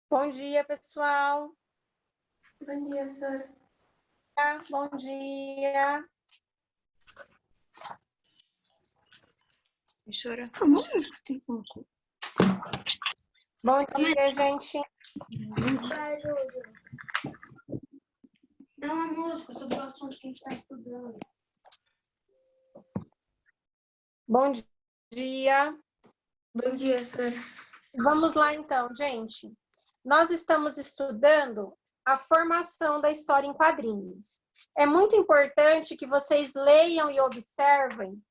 Bom dia, pessoal. Bom dia, Sara. Bom dia. Professora. Bom dia, gente. É uma música sobre o assunto que a gente está estudando. Bom dia. Bom dia, Sara. Vamos lá, então, gente. Nós estamos estudando a formação da história em quadrinhos. É muito importante que vocês leiam e observem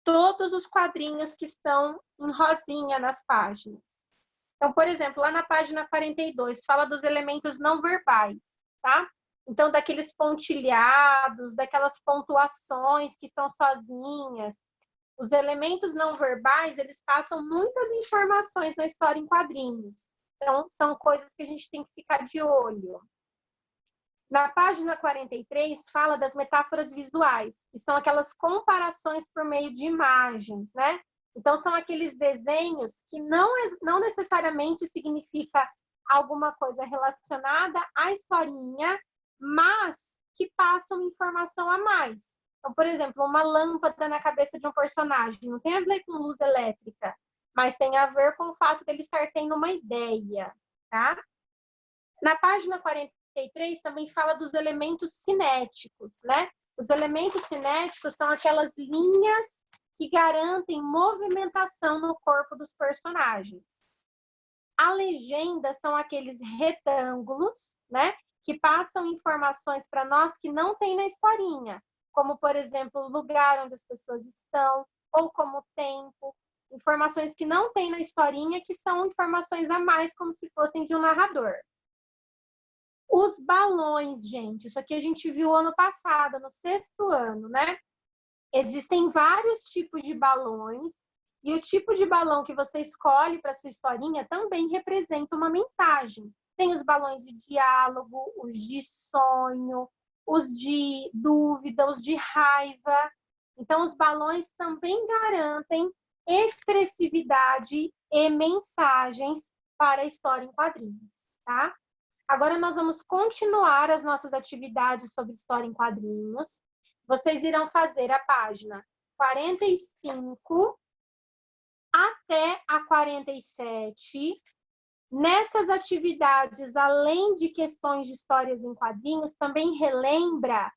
todos os quadrinhos que estão em rosinha nas páginas. Então, por exemplo, lá na página 42, fala dos elementos não verbais, tá? Então, daqueles pontilhados, daquelas pontuações que estão sozinhas. Os elementos não verbais, eles passam muitas informações na história em quadrinhos. Então, são coisas que a gente tem que ficar de olho. Na página 43, fala das metáforas visuais, que são aquelas comparações por meio de imagens, né? Então, são aqueles desenhos que não necessariamente significa alguma coisa relacionada à historinha, mas que passam informação a mais. Então, por exemplo, uma lâmpada na cabeça de um personagem não tem a ver com luz elétrica, mas tem a ver com o fato dele estar tendo uma ideia, tá? Na página 43 também fala dos elementos cinéticos, né? Os elementos cinéticos são aquelas linhas que garantem movimentação no corpo dos personagens. A legenda são aqueles retângulos, né? Que passam informações para nós que não tem na historinha, como, por exemplo, o lugar onde as pessoas estão, ou como o tempo, informações que não tem na historinha, que são informações a mais, como se fossem de um narrador. Os balões, gente, isso aqui a gente viu ano passado, no 6º ano, né? Existem vários tipos de balões, e o tipo de balão que você escolhe para sua historinha também representa uma mensagem. Tem os balões de diálogo, os de sonho, os de dúvida, os de raiva. Então, os balões também garantem expressividade e mensagens para a história em quadrinhos, tá? Agora nós vamos continuar as nossas atividades sobre história em quadrinhos. Vocês irão fazer a página 45 até a 47. Nessas atividades, além de questões de histórias em quadrinhos, também relembra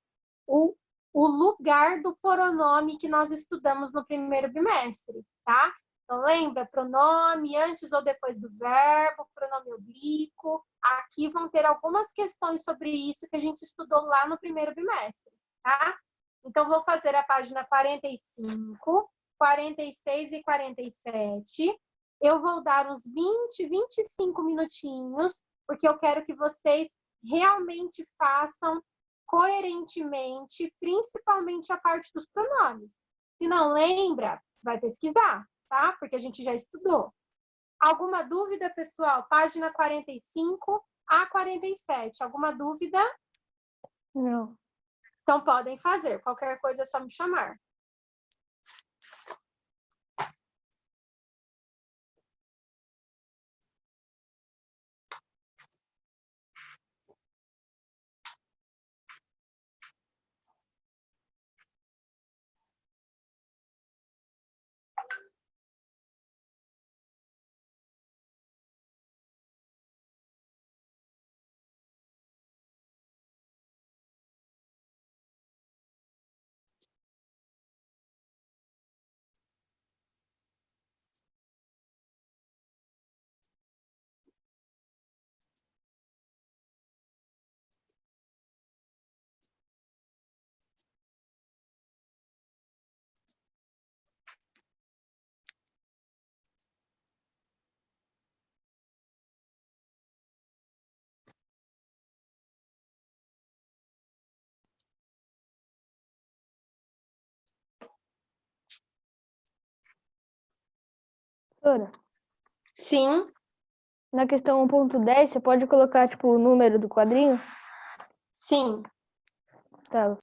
o lugar do pronome que nós estudamos no primeiro bimestre, tá? Então, lembra? Pronome antes ou depois do verbo, pronome oblíquo. Aqui vão ter algumas questões sobre isso que a gente estudou lá no primeiro bimestre, tá? Então, vou fazer a página 45, 46 e 47. Eu vou dar uns 20, 25 minutinhos, porque eu quero que vocês realmente façam coerentemente, principalmente a parte dos pronomes. Se não lembra, vai pesquisar, tá? Porque a gente já estudou. Alguma dúvida, pessoal? Página 45 a 47. Alguma dúvida? Não. Então, podem fazer. Qualquer coisa é só me chamar. Professora, Sim, na questão 1.10, você pode colocar, tipo, o número do quadrinho? sim. Tá.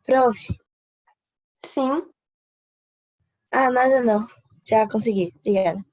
Prof. Sim. Ah, nada não. Já consegui. Obrigada.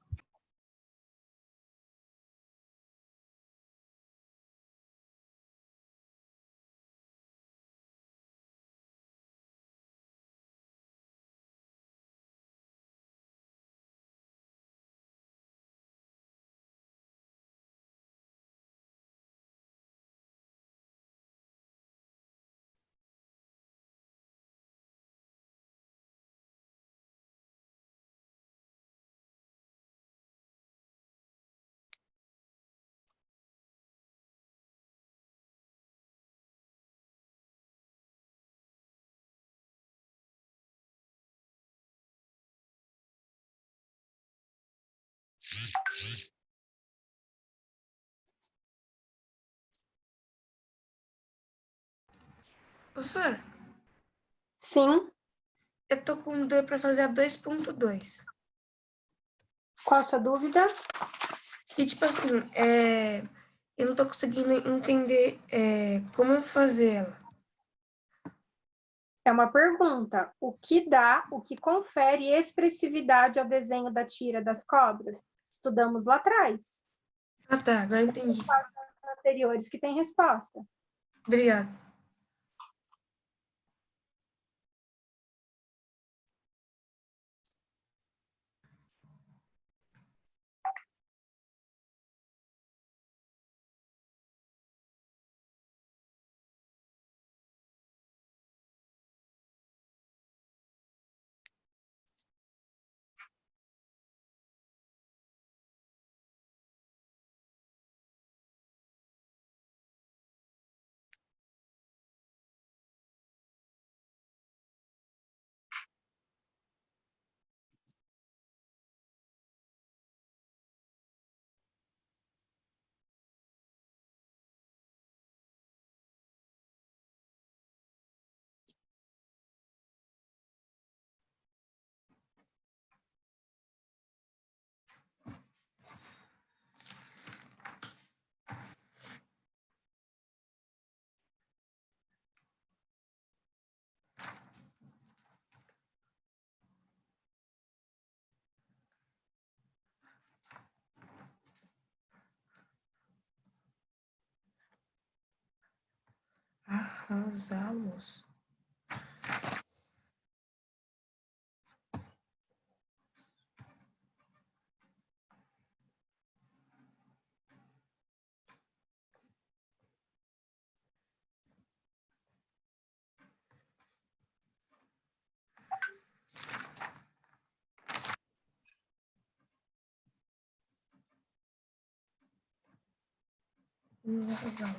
Professor, Sim. eu tô com dúvida para fazer a 2.2. Qual a sua dúvida? E tipo assim, eu não tô conseguindo entender como fazer ela. É uma pergunta. O que dá, o que confere expressividade ao desenho da tira das cobras? Estudamos lá atrás, Ah, tá, agora entendi. anteriores, que tem resposta. Obrigado. Arrasá-los. Arrasá-los.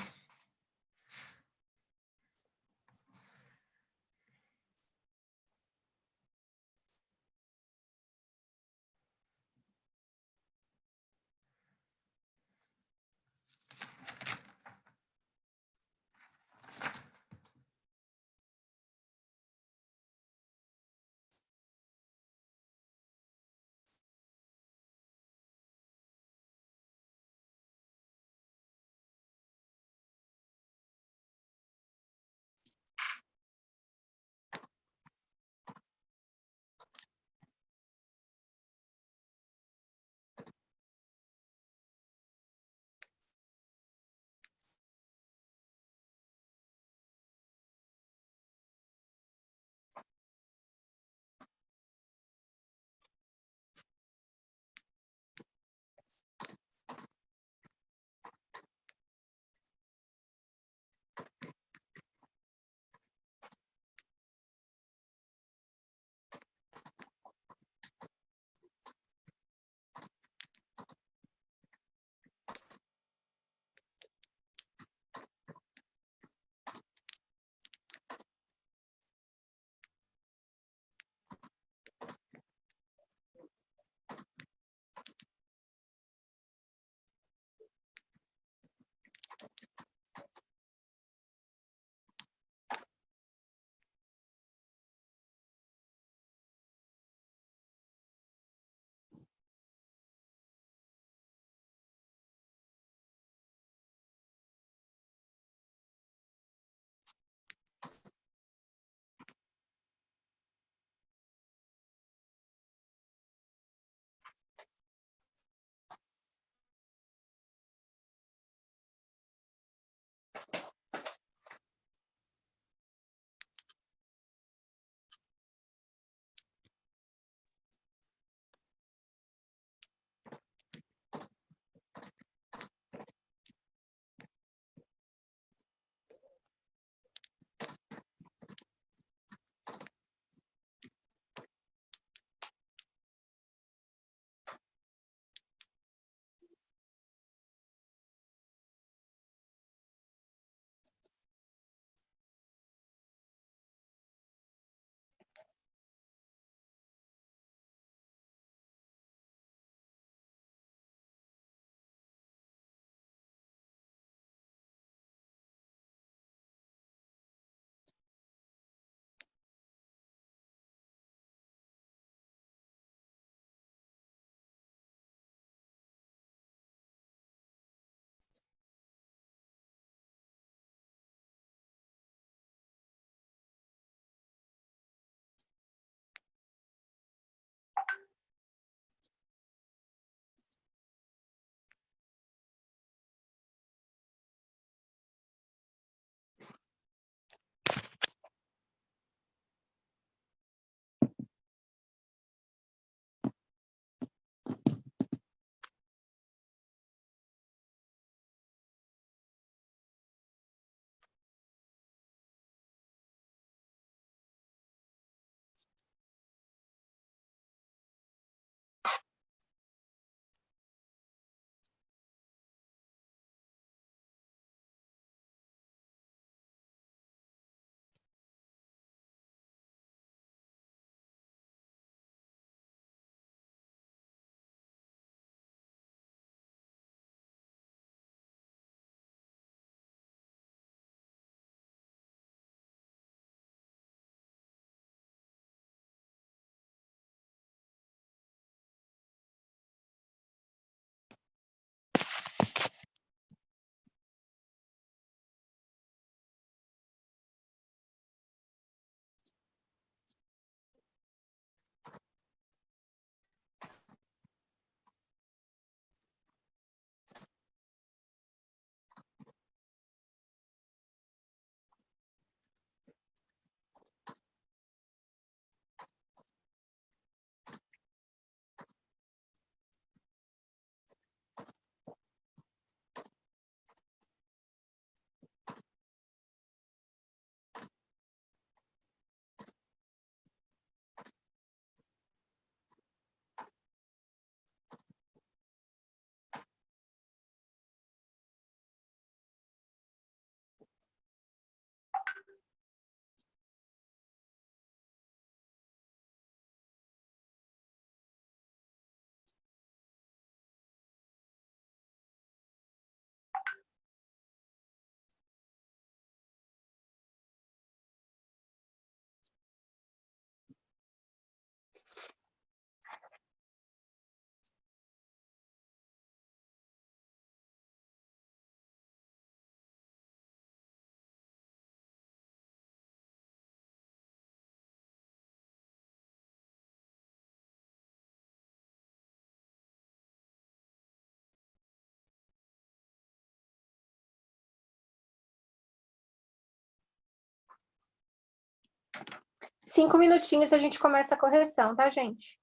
5 minutinhos a gente começa a correção, tá, gente?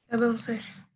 Tá bom, Sérgio.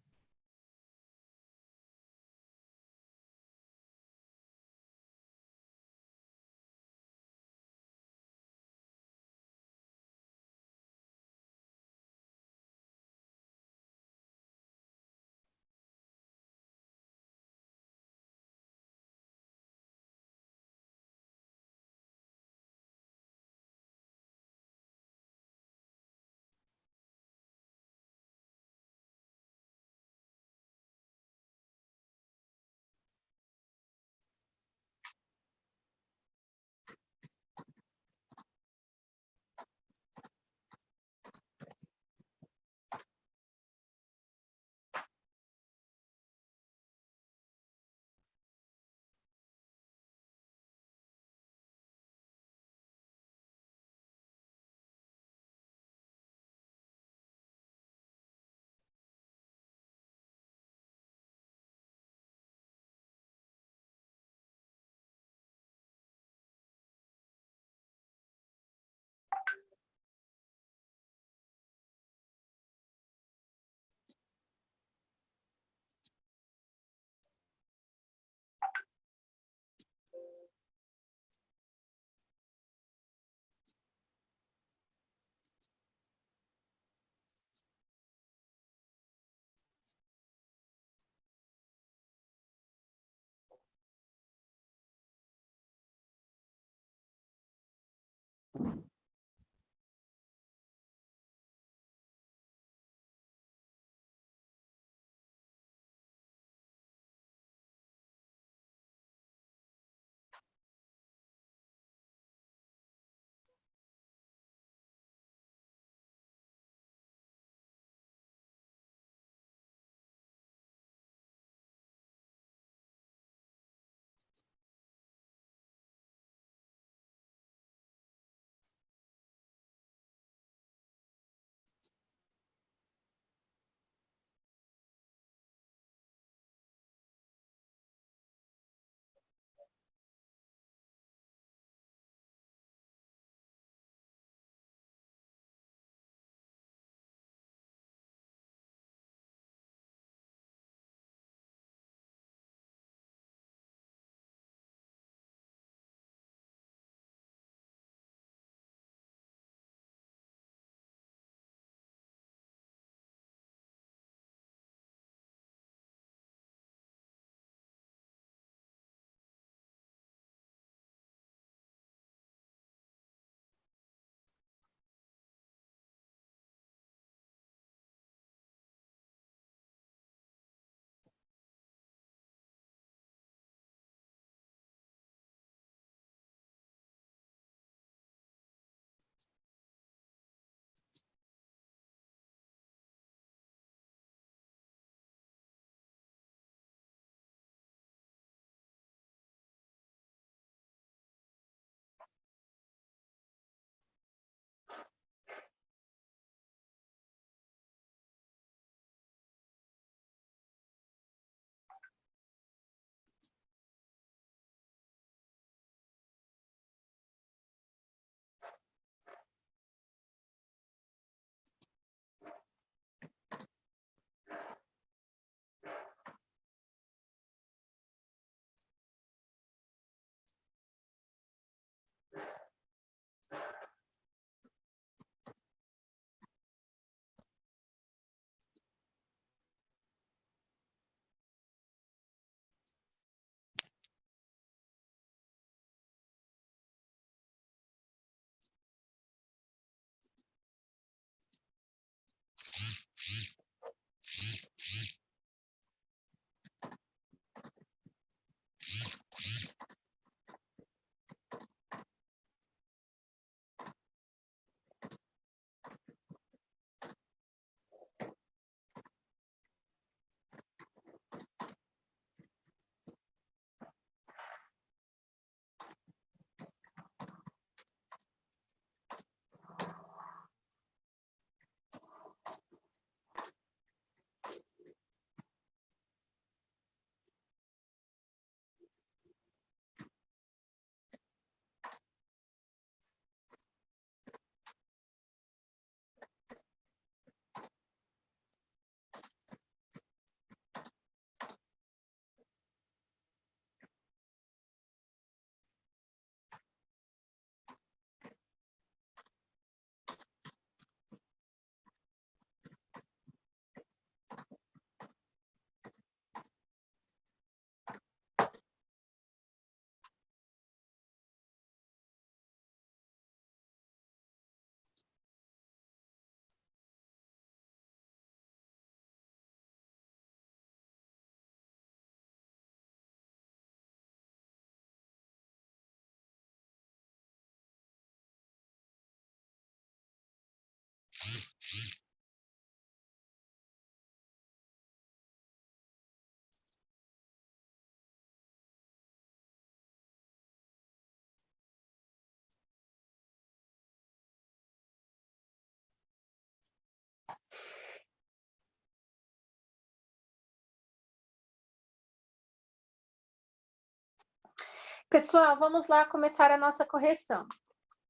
Pessoal, vamos lá começar a nossa correção.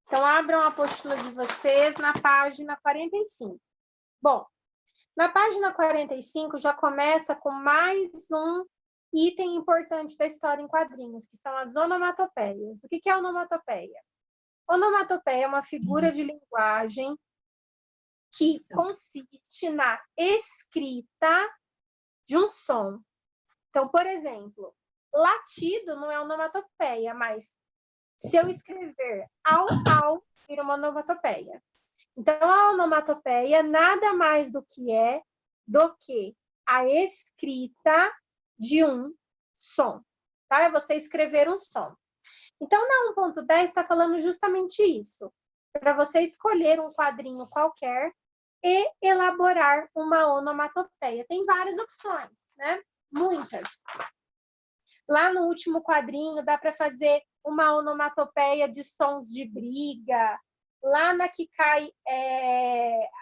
Então, abram a apostila de vocês na página 45. Bom, na página 45 já começa com mais um item importante da história em quadrinhos, que são as onomatopeias. O que é onomatopeia? Onomatopeia é uma figura de linguagem que consiste na escrita de um som. Então, por exemplo, latido não é onomatopeia, mas se eu escrever au, vira uma onomatopeia. Então, a onomatopeia nada mais do que a escrita de um som. Tá? É você escrever um som. Então, na 1.10 está falando justamente isso. Para você escolher um quadrinho qualquer e elaborar uma onomatopeia. Tem várias opções, né? Muitas. Lá no último quadrinho dá para fazer uma onomatopeia de sons de briga. Lá na que cai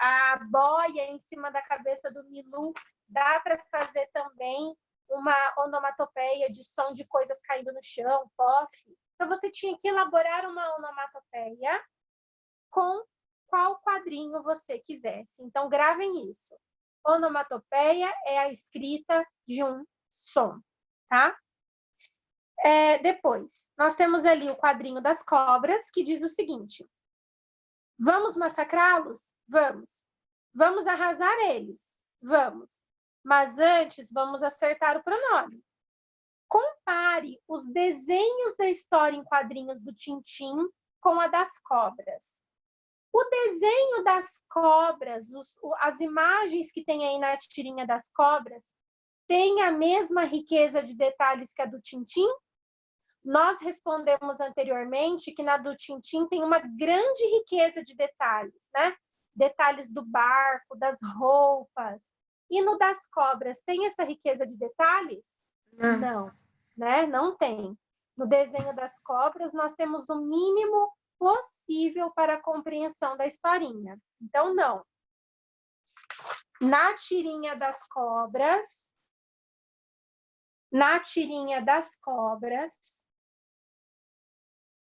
a boia em cima da cabeça do Milu, dá para fazer também uma onomatopeia de som de coisas caindo no chão, pof. Então, você tinha que elaborar uma onomatopeia com qual quadrinho você quisesse. Então, gravem isso. Onomatopeia é a escrita de um som, tá? Depois, nós temos ali o quadrinho das cobras, que diz o seguinte: vamos massacrá-los? Vamos. Vamos arrasar eles? Vamos. Mas antes, vamos acertar o pronome. Compare os desenhos da história em quadrinhos do Tintim com a das cobras. O desenho das cobras, as imagens que tem aí na tirinha das cobras, tem a mesma riqueza de detalhes que a do Tintim? Nós respondemos anteriormente que na do Tintim tem uma grande riqueza de detalhes, né? Detalhes do barco, das roupas. E no das cobras, tem essa riqueza de detalhes? Não, né? Não tem. No desenho das cobras, nós temos o mínimo possível para a compreensão da historinha. Então, não. Na tirinha das cobras,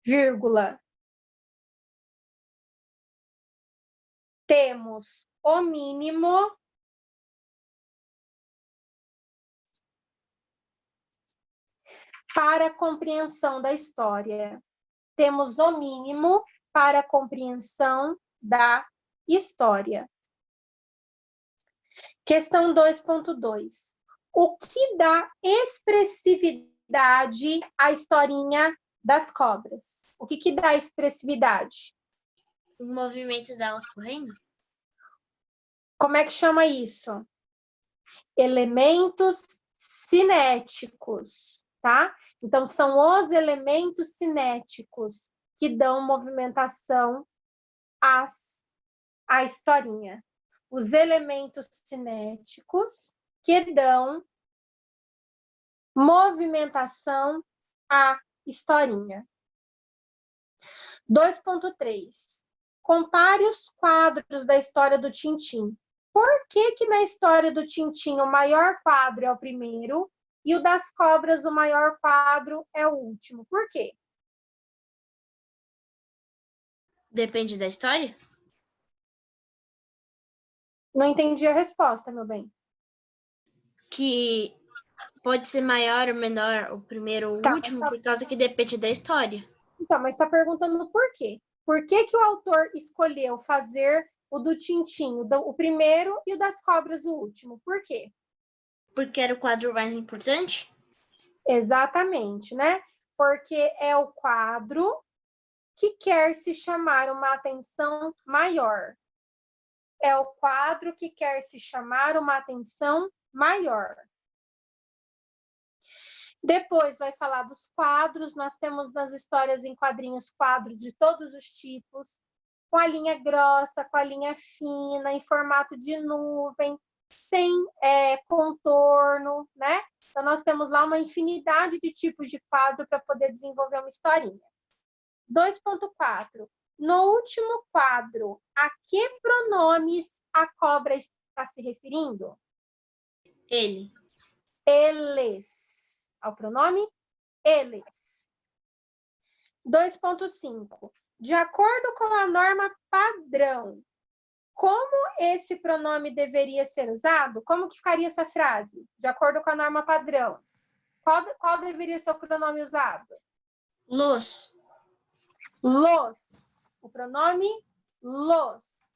vírgula, temos o mínimo para a compreensão da história. Temos o mínimo para a compreensão da história. Questão 2.2. O que dá expressividade à historinha das cobras? O que dá expressividade? O movimento delas correndo? Como é que chama isso? Elementos cinéticos, tá? Então, são os elementos cinéticos que dão movimentação à historinha. Os elementos cinéticos que dão movimentação à historinha. 2.3. Compare os quadros da história do Tintim. Por que na história do Tintim o maior quadro é o primeiro e o das cobras o maior quadro é o último? Por quê? Depende da história? Não entendi a resposta, meu bem. Que pode ser maior ou menor o primeiro ou o último, por causa que depende da história. Então, mas está perguntando por quê? Por que o autor escolheu fazer o do Tintim, o primeiro, e o das cobras, o último? Por quê? Porque era o quadro mais importante? Exatamente, né? Porque é o quadro que quer se chamar uma atenção maior. É o quadro que quer se chamar uma atenção maior. Depois vai falar dos quadros. Nós temos nas histórias em quadrinhos quadros de todos os tipos, com a linha grossa, com a linha fina, em formato de nuvem, sem contorno, né? Então, nós temos lá uma infinidade de tipos de quadro para poder desenvolver uma historinha. 2.4. No último quadro, a que pronomes a cobra está se referindo? Ele. Eles. Ao pronome eles. 2.5. De acordo com a norma padrão, como esse pronome deveria ser usado? Como que ficaria essa frase? De acordo com a norma padrão. Qual deveria ser o pronome usado? Los. Los. O pronome los.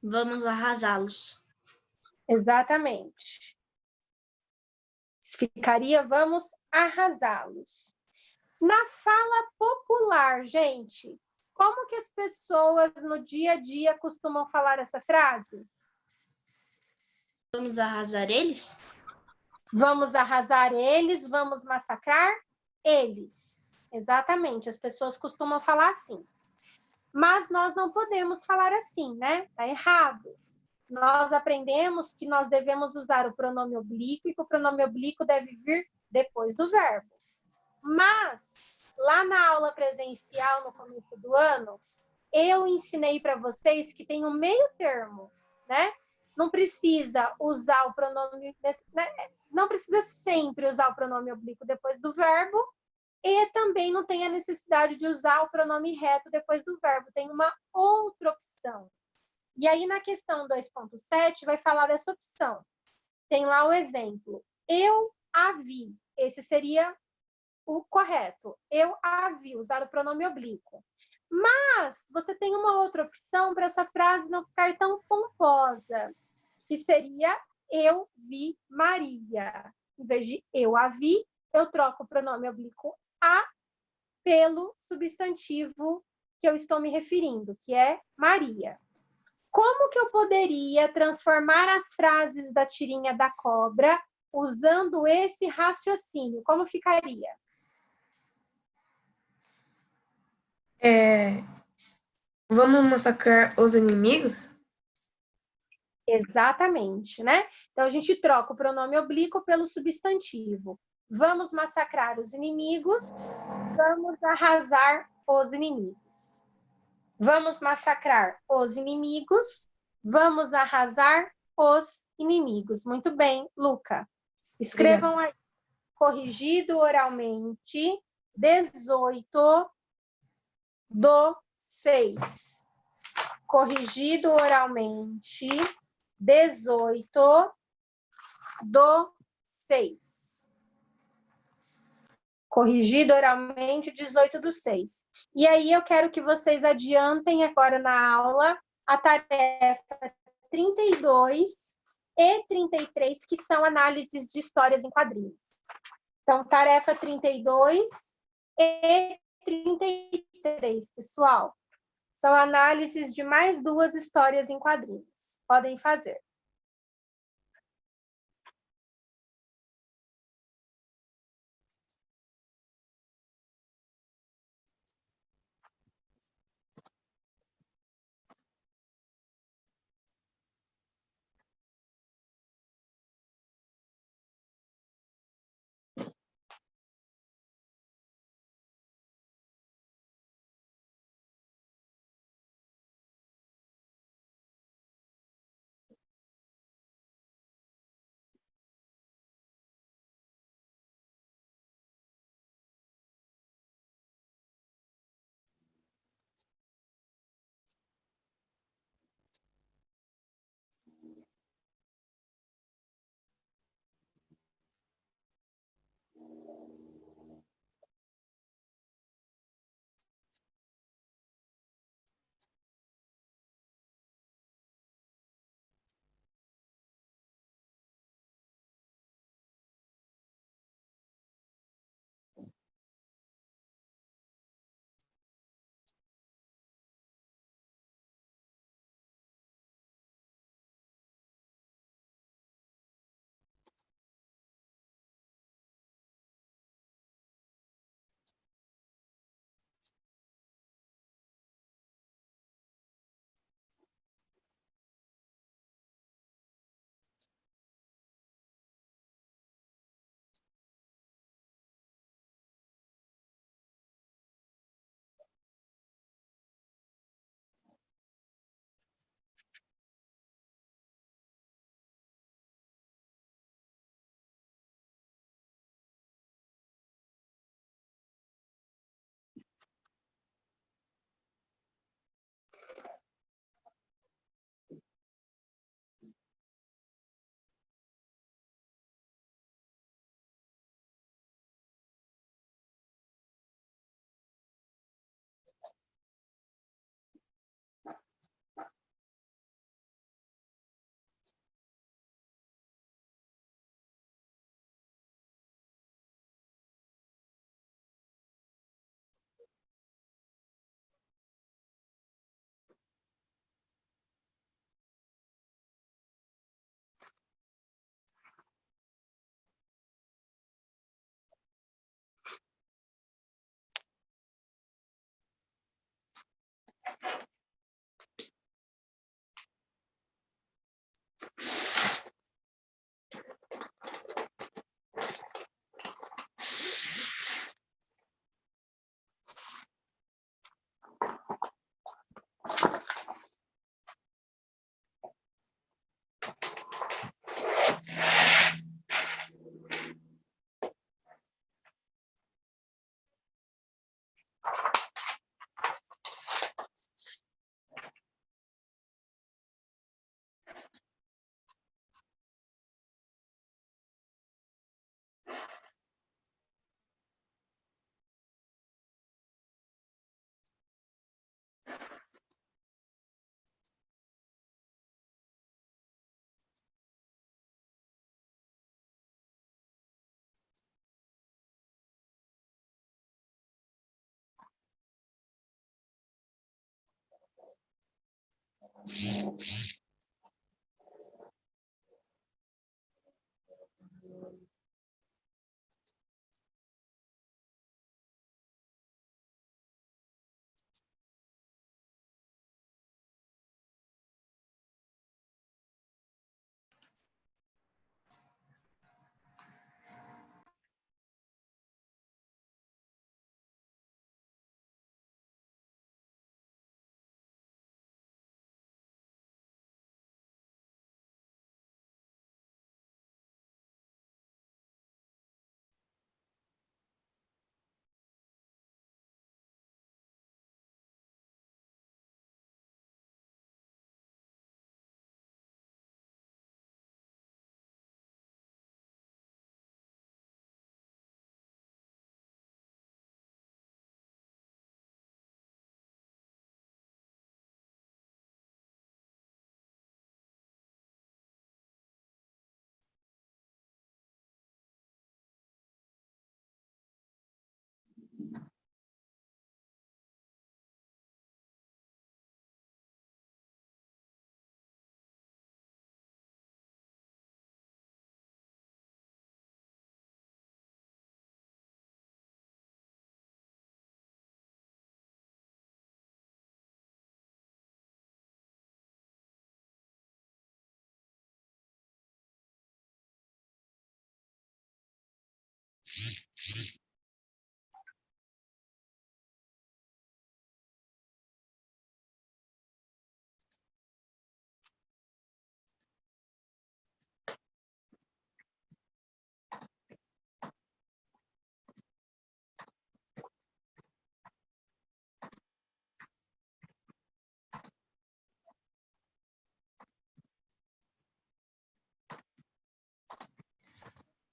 Vamos arrasá-los. Exatamente. Ficaria vamos arrasá-los. Na fala popular, gente, como que as pessoas no dia a dia costumam falar essa frase? Vamos arrasar eles? Vamos arrasar eles, vamos massacrar eles. Exatamente, as pessoas costumam falar assim. Mas nós não podemos falar assim, né? Tá errado. Nós aprendemos que nós devemos usar o pronome oblíquo e que o pronome oblíquo deve vir depois do verbo. Mas, lá na aula presencial, no começo do ano, eu ensinei para vocês que tem um meio termo, né? Não precisa usar o pronome, né? Não precisa sempre usar o pronome oblíquo depois do verbo, e também não tem a necessidade de usar o pronome reto depois do verbo. Tem uma outra opção. E aí, na questão 2.7, vai falar dessa opção. Tem lá o exemplo. Eu a vi. Esse seria o correto. Eu a vi, usar o pronome oblíquo. Mas você tem uma outra opção para essa frase não ficar tão pomposa, que seria eu vi Maria. Em vez de eu a vi, eu troco o pronome oblíquo a pelo substantivo que eu estou me referindo, que é Maria. Como que eu poderia transformar as frases da tirinha da cobra usando esse raciocínio? Como ficaria? Vamos massacrar os inimigos? Exatamente, né? Então, a gente troca o pronome oblíquo pelo substantivo. Vamos massacrar os inimigos, vamos arrasar os inimigos. Vamos massacrar os inimigos, vamos arrasar os inimigos. Muito bem, Luca. Escrevam aí, corrigido oralmente, 18/6. Corrigido oralmente, 18/6. Corrigido oralmente, 18/6. E aí eu quero que vocês adiantem agora na aula a tarefa 32 e 33, que são análises de histórias em quadrinhos. Então, tarefa 32 e 33, pessoal. São análises de mais 2 histórias em quadrinhos. Podem fazer.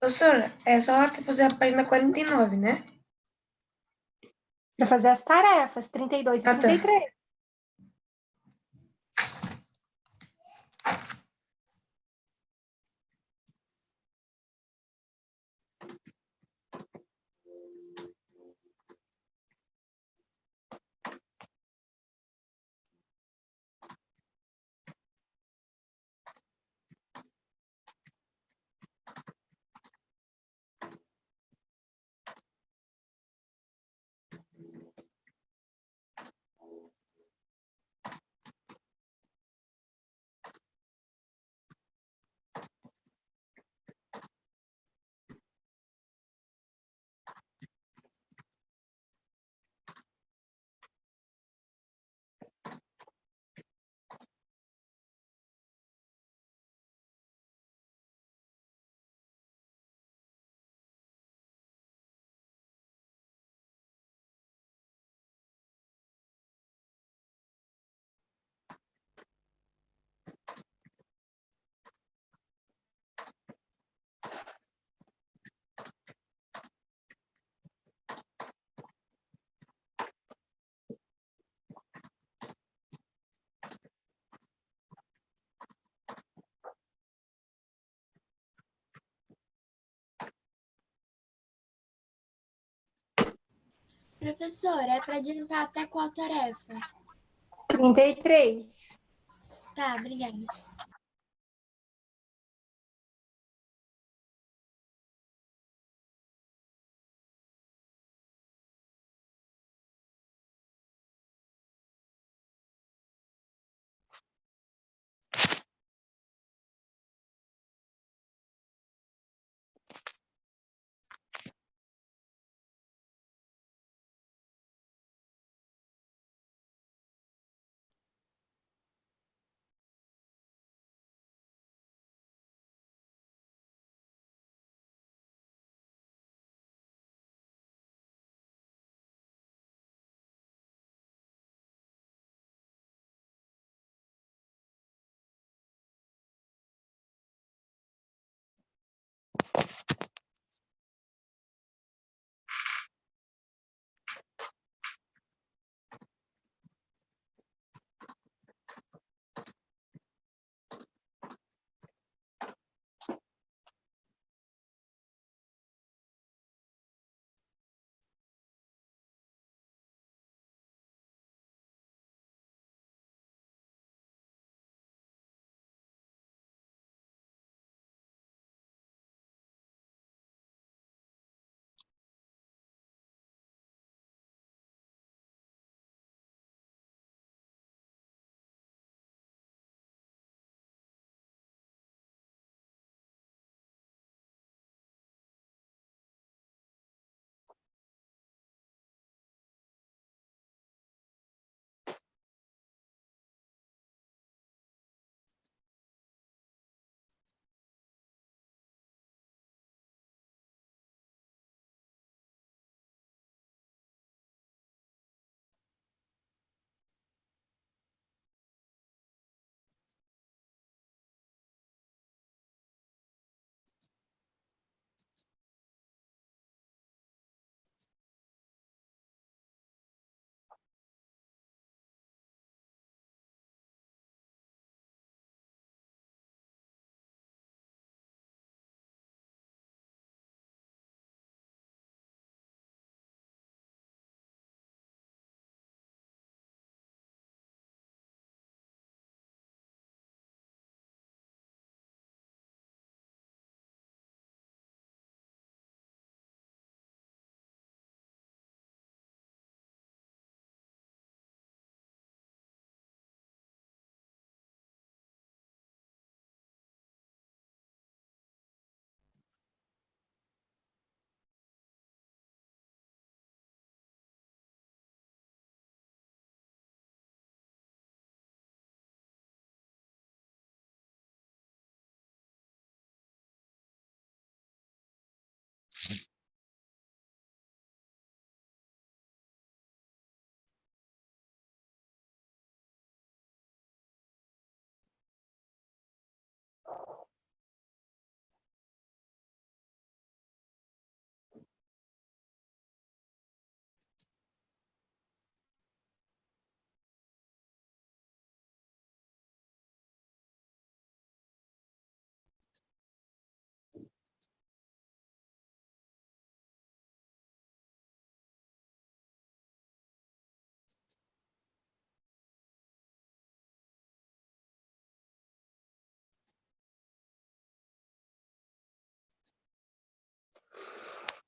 Professora, é só fazer a página 49, né? Para fazer as tarefas, 32 e Ah, tá. 33. Professora, é para adiantar até qual tarefa? 33. Tá, obrigada.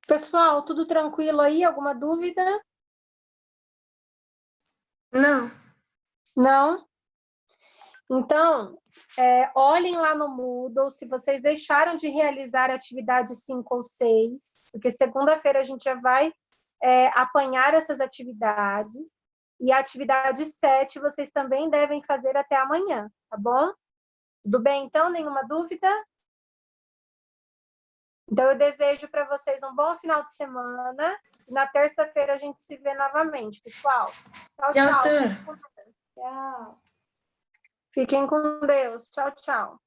Pessoal, tudo tranquilo aí? Alguma dúvida? Não. Não? Então, olhem lá no Moodle se vocês deixaram de realizar a atividade 5 ou 6, porque segunda-feira a gente já vai apanhar essas atividades. E a atividade 7 vocês também devem fazer até amanhã, tá bom? Tudo bem, então? Nenhuma dúvida? Então, eu desejo para vocês um bom final de semana. E na terça-feira a gente se vê novamente, pessoal. Tchau, Tchau, tchau. senhora. Tchau. Fiquem com Deus. Tchau, tchau.